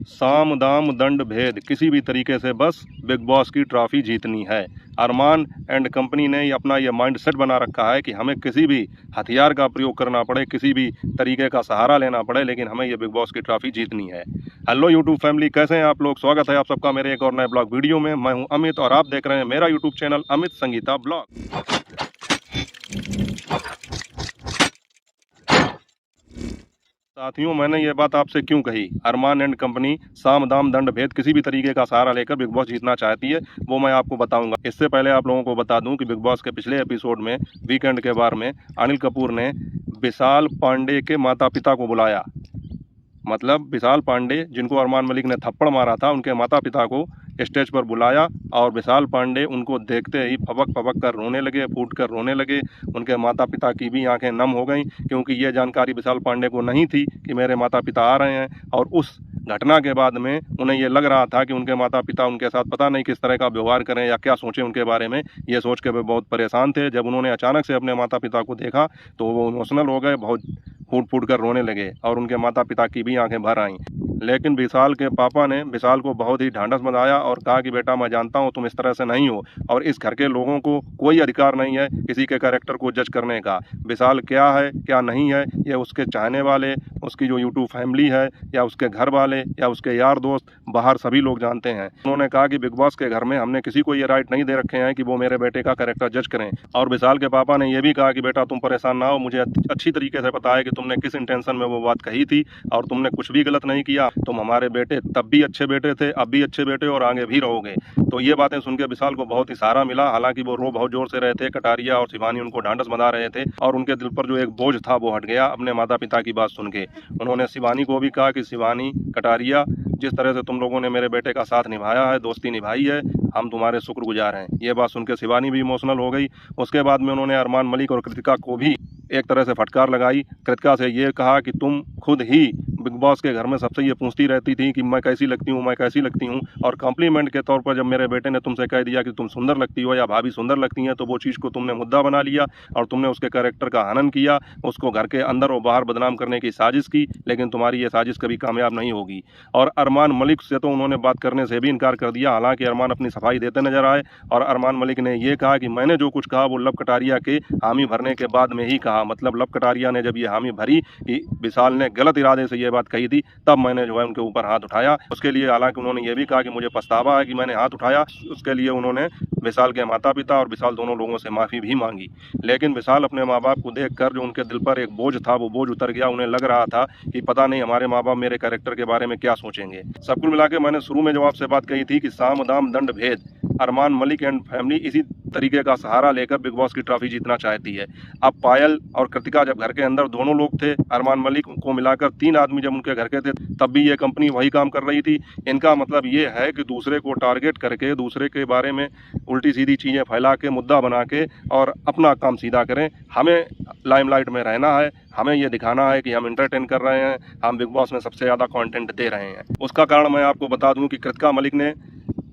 साम दाम दंड भेद किसी भी तरीके से बस बिग बॉस की ट्रॉफी जीतनी है। अरमान एंड कंपनी ने अपना ये माइंड सेट बना रखा है कि हमें किसी भी हथियार का प्रयोग करना पड़े, किसी भी तरीके का सहारा लेना पड़े, लेकिन हमें ये बिग बॉस की ट्रॉफी जीतनी है। हेलो यूट्यूब फैमिली, कैसे हैं आप लोग? स्वागत है आप सबका मेरे एक और नए ब्लॉग वीडियो में। मैं हूं अमित और आप देख रहे हैं मेरा YouTube channel Amit Sangeeta blog. साथियों, मैंने ये बात आपसे क्यों कही? अरमान एंड कंपनी साम दाम दंड भेद किसी भी तरीके का सहारा लेकर बिग बॉस जीतना चाहती है, वो मैं आपको बताऊंगा। इससे पहले आप लोगों को बता दूं कि बिग बॉस के पिछले एपिसोड में वीकेंड के बार में अनिल कपूर ने विशाल पांडे के माता पिता को बुलाया। मतलब विशाल पांडे, जिनको अरमान मलिक ने थप्पड़ मारा था, उनके माता पिता को स्टेज पर बुलाया और विशाल पांडे उनको देखते ही फबक फबक कर रोने लगे, फूट कर रोने लगे। उनके माता पिता की भी आंखें नम हो गईं, क्योंकि ये जानकारी विशाल पांडे को नहीं थी कि मेरे माता पिता आ रहे हैं। और उस घटना के बाद में उन्हें ये लग रहा था कि उनके माता पिता उनके साथ पता नहीं किस तरह का व्यवहार करें या क्या सोचें उनके बारे में। ये सोच के वे बहुत परेशान थे। जब उन्होंने अचानक से अपने माता पिता को देखा तो वो इमोशनल हो गए, बहुत फूट फूट कर रोने लगे और उनके माता पिता की भी आंखें भर आईं। लेकिन विशाल के पापा ने विशाल को बहुत ही ढांढस बंधाया और कहा कि बेटा, मैं जानता हूँ तुम इस तरह से नहीं हो और इस घर के लोगों को कोई अधिकार नहीं है किसी के कैरेक्टर को जज करने का। विशाल क्या है क्या नहीं है, ये उसके चाहने वाले, उसकी जो यूट्यूब फैमिली है, या उसके घर वाले, या उसके यार दोस्त, बाहर सभी लोग जानते हैं। उन्होंने कहा कि बिग बॉस के घर में हमने किसी को ये राइट नहीं दे रखे हैं कि वो मेरे बेटे का कैरेक्टर जज करें। और विशाल के पापा ने यह भी कहा कि बेटा, तुम परेशान ना हो, मुझे अच्छी तरीके से पता है कि तुमने किस इंटेंशन में वो बात कही थी और तुमने कुछ भी गलत नहीं किया। तुम हमारे बेटे तब भी अच्छे बेटे थे, अब भी अच्छे बेटे और आगे भी रहोगे। तो ये बातें सुन के विशाल को बहुत ही सहारा मिला। हालांकि वो रो बहुत जोर से रहे थे, कटारिया और शिवानी उनको ढांढस बंधा रहे थे और उनके दिल पर जो एक बोझ था वो हट गया अपने माता पिता की बात सुन के। उन्होंने शिवानी को भी कहा कि शिवानी, कटारिया, जिस तरह से तुम लोगों ने मेरे बेटे का साथ निभाया है, दोस्ती निभाई है, हम तुम्हारे शुक्रगुजार हैं। ये बात सुन के शिवानी भी इमोशनल हो गई। उसके बाद में उन्होंने अरमान मलिक और कृतिका को भी एक तरह से फटकार लगाई। कृतिका से ये कहा कि तुम खुद ही बिग बॉस के घर में सबसे ये पूछती रहती थी कि मैं कैसी लगती हूँ, मैं कैसी लगती हूँ, और कॉम्प्लीमेंट के तौर पर जब मेरे बेटे ने तुमसे कह दिया कि तुम सुंदर लगती हो या भाभी सुंदर लगती हैं, तो वो चीज़ को तुमने मुद्दा बना लिया और तुमने उसके कैरेक्टर का हनन किया, उसको घर के अंदर और बाहर बदनाम करने की साजिश की। लेकिन तुम्हारी ये साजिश कभी कामयाब नहीं होगी। और अरमान मलिक से तो उन्होंने बात करने से भी इनकार कर दिया। हालांकि अरमान अपनी सफाई देते नजर आए और अरमान मलिक ने यह कहा कि मैंने जो कुछ कहा वो लब कटारिया के हामी भरने के बाद में ही कहा। मतलब लब कटारिया ने जब ये हामी भरी कि विशाल ने गलत इरादे से ये बात कही थी, तब मैंने जो है उनके ऊपर हाथ उठाया। उसके लिए हालांकि उन्होंने ये भी कहा कि मुझे पछतावा है कि मैंने हाथ उठाया। उसके लिए उन्होंने विशाल के माता पिता और विशाल दोनों लोगों से माफ़ी भी मांगी। लेकिन विशाल अपने माँ बाप को देखकर जो उनके दिल पर एक बोझ था वो बोझ उतर गया। उन्हें लग रहा था कि पता नहीं हमारे माँ बाप मेरे कैरेक्टर के बारे में क्या सोचेंगे। सब कुल मिला के मैंने शुरू में जो आपसे बात कही थी कि साम दाम दंड भेद, अरमान मलिक एंड फैमिली इसी तरीके का सहारा लेकर बिग बॉस की ट्रॉफी जीतना चाहती है। अब पायल और कृतिका जब घर के अंदर दोनों लोग थे, अरमान मलिक को मिलाकर 3 आदमी जब उनके घर के थे, तब भी ये कंपनी वही काम कर रही थी। इनका मतलब ये है कि दूसरे को टारगेट करके, दूसरे के बारे में उल्टी सीधी चीज़ें फैला के, मुद्दा बना के और अपना काम सीधा करें। हमें लाइमलाइट में रहना है, हमें ये दिखाना है कि हम एंटरटेन कर रहे हैं, हम बिग बॉस में सबसे ज़्यादा कंटेंट दे रहे हैं। उसका कारण मैं आपको बता दूं कि कृतिका मलिक ने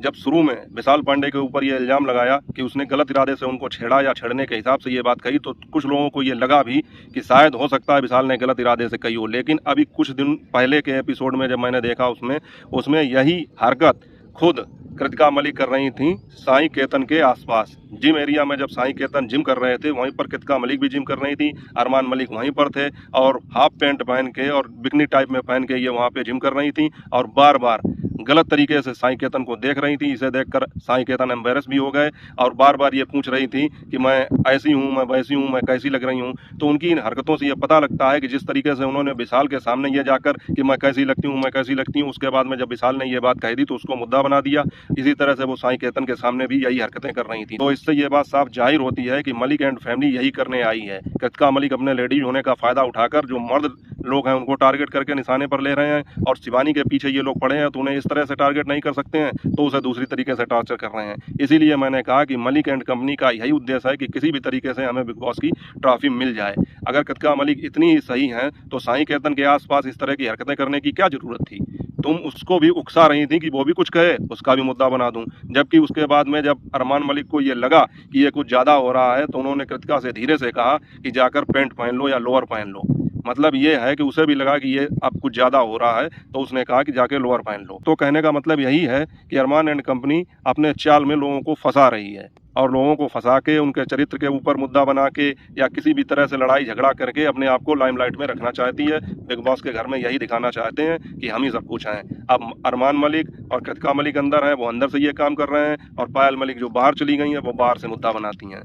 जब शुरू में विशाल पांडे के ऊपर ये इल्ज़ाम लगाया कि उसने गलत इरादे से उनको छेड़ा या छेड़ने के हिसाब से ये बात कही, तो कुछ लोगों को ये लगा भी कि शायद हो सकता है विशाल ने गलत इरादे से कही हो। लेकिन अभी कुछ दिन पहले के एपिसोड में जब मैंने देखा, उसमें यही हरकत खुद कृतिका मलिक कर रही थी साईं केतन के आसपास। जिम एरिया में जब साईं केतन जिम कर रहे थे, वहीं पर कृतिका मलिक भी जिम कर रही थी। अरमान मलिक वहीं पर थे और हाफ पैंट पहन के और बिकनी टाइप में पहन के ये वहाँ पे जिम कर रही थी और बार बार गलत तरीके से साईं केतन को देख रही थी। इसे देखकर साईं केतन एम्बेरस भी हो गए और बार बार ये पूछ रही थी कि मैं ऐसी हूँ, मैं वैसी हूँ, मैं कैसी लग रही हूँ। तो उनकी इन हरकतों से ये पता लगता है कि जिस तरीके से उन्होंने विशाल के सामने ये जाकर कि मैं कैसी लगती हूँ, मैं कैसी लगती हूँ, उसके बाद में जब विशाल ने ये बात कह दी तो उसको मुद्दा बना दिया। इसी तरह से वो साईं केतन के सामने भी यही हरकतें कर रही थी। तो इससे ये बात साफ जाहिर होती है कि मलिक एंड फैमिली यही करने आई है। कृतिका मलिक अपने लेडीज होने का फायदा उठाकर जो मर्द लोग हैं उनको टारगेट करके निशाने पर ले रहे हैं और शिवानी के पीछे ये लोग पड़े हैं, तो उन्हें इस तरह से टारगेट नहीं कर सकते हैं, तो उसे दूसरी तरीके से टार्चर कर रहे हैं। इसीलिए मैंने कहा कि मलिक एंड कंपनी का यही उद्देश्य है कि किसी भी तरीके से हमें बिग बॉस की ट्रॉफी मिल जाए। अगर कृतिका मलिक इतनी ही सही हैं तो साईं केतन के आसपास इस तरह की हरकतें करने की क्या जरूरत थी? तुम उसको भी उकसा रही थी कि वो भी कुछ कहे, उसका भी मुद्दा बना दूं। जबकि उसके बाद में जब अरमान मलिक को ये लगा कि ये कुछ ज़्यादा हो रहा है, तो उन्होंने कृतिका से धीरे से कहा कि जाकर पैंट पहन लो या लोअर पहन लो। मतलब ये है कि उसे भी लगा कि ये अब कुछ ज़्यादा हो रहा है, तो उसने कहा कि जाके लोअर पहन लो। तो कहने का मतलब यही है कि अरमान एंड कंपनी अपने चाल में लोगों को फंसा रही है और लोगों को फंसा के उनके चरित्र के ऊपर मुद्दा बना के या किसी भी तरह से लड़ाई झगड़ा करके अपने आप को लाइमलाइट में रखना चाहती है। बिग बॉस के घर में यही दिखाना चाहते हैं कि हम ही सब कुछ हैं। अब अरमान मलिक और कृतिका मलिक अंदर हैं, वो अंदर से ये काम कर रहे हैं, और पायल मलिक जो बाहर चली गई हैं वो बाहर से मुद्दा बनाती हैं।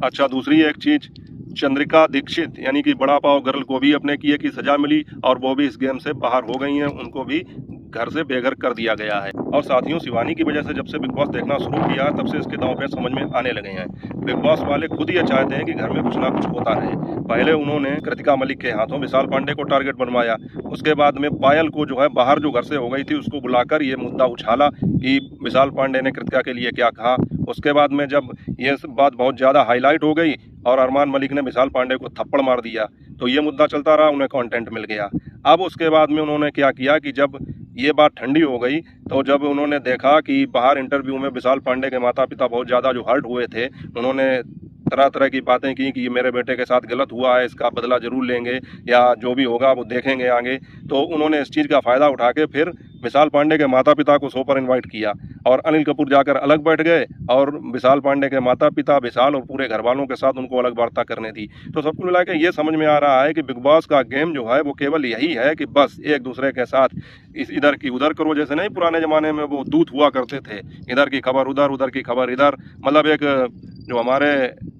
अच्छा, दूसरी एक चीज़, चंद्रिका दीक्षित यानी कि बड़ा पाव गर्ल को भी अपने किए की सजा मिली और वो भी इस गेम से बाहर हो गई हैं, उनको भी घर से बेघर कर दिया गया है। और साथियों, शिवानी की वजह से जब से बिग बॉस देखना शुरू किया तब से इसके दांव पे समझ में आने लगे हैं। बिग बॉस वाले खुद ये चाहते हैं कि घर में कुछ ना कुछ होता रहे। पहले उन्होंने कृतिका मलिक के हाथों विशाल पांडे को टारगेट बनवाया, उसके बाद में पायल को जो है बाहर जो घर से हो गई थी उसको बुलाकर ये मुद्दा उछाला कि विशाल पांडे ने कृतिका के लिए क्या कहा। उसके बाद में जब ये बात बहुत ज़्यादा हाईलाइट हो गई और अरमान मलिक ने विशाल पांडे को थप्पड़ मार दिया, तो ये मुद्दा चलता रहा, उन्हें कंटेंट मिल गया। अब उसके बाद में उन्होंने क्या किया कि जब ये बात ठंडी हो गई, तो जब उन्होंने देखा कि बाहर इंटरव्यू में विशाल पांडे के माता पिता बहुत ज़्यादा जो हर्ट हुए थे, उन्होंने तरह तरह की बातें की कि ये मेरे बेटे के साथ गलत हुआ है, इसका बदला ज़रूर लेंगे या जो भी होगा वो देखेंगे आगे। तो उन्होंने इस चीज़ का फ़ायदा उठा के फिर विशाल पांडे के माता पिता को शो पर इन्वाइट किया और अनिल कपूर जाकर अलग बैठ गए और विशाल पांडे के माता पिता, विशाल और पूरे घर वालों के साथ उनको अलग वार्ता करने दी। तो सब कुल मिला के ये समझ में आ रहा है कि बिग बॉस का गेम जो है वो केवल यही है कि बस एक दूसरे के साथ इधर की उधर करो। जैसे नहीं पुराने ज़माने में वो दूत हुआ करते थे, इधर की खबर उधर, उधर की खबर इधर, मतलब एक जो हमारे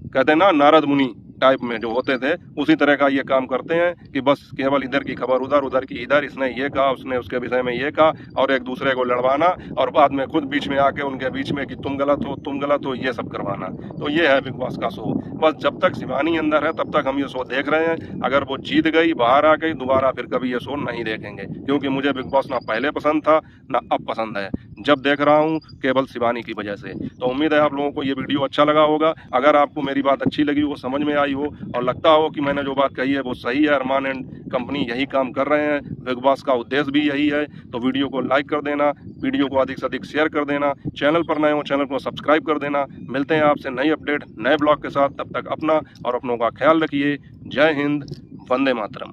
कहते हैं ना नारद मुनि टाइप में जो होते थे, उसी तरह का ये काम करते हैं कि बस केवल इधर की खबर उधर, उधर की इधर, इसने ये कहा उसने उसके विषय में ये कहा, और एक दूसरे को लड़वाना और बाद में खुद बीच में आके उनके बीच में कि तुम गलत हो, ये सब करवाना। तो ये है बिग बॉस का शो। बस जब तक शिवानी अंदर है तब तक हम ये शो देख रहे हैं। अगर वो जीत गई, बाहर आ गई, दोबारा फिर कभी ये शो नहीं देखेंगे, क्योंकि मुझे बिग बॉस ना पहले पसंद था ना अब पसंद है। जब देख रहा हूँ केवल शिवानी की वजह से। तो उम्मीद है आप लोगों को ये वीडियो अच्छा लगा होगा। अगर आपको मेरी बात अच्छी लगी हो, समझ में आई हो और लगता हो कि मैंने जो बात कही है वो सही है, अरमान एंड कंपनी यही काम कर रहे हैं, बिग बॉस का उद्देश्य भी यही है, तो वीडियो को लाइक कर देना, वीडियो को अधिक से अधिक शेयर कर देना, चैनल पर नए हो चैनल को सब्सक्राइब कर देना। मिलते हैं आपसे नई अपडेट नए ब्लॉग के साथ, तब तक अपना और अपनों का ख्याल रखिए। जय हिंद, वंदे मातरम।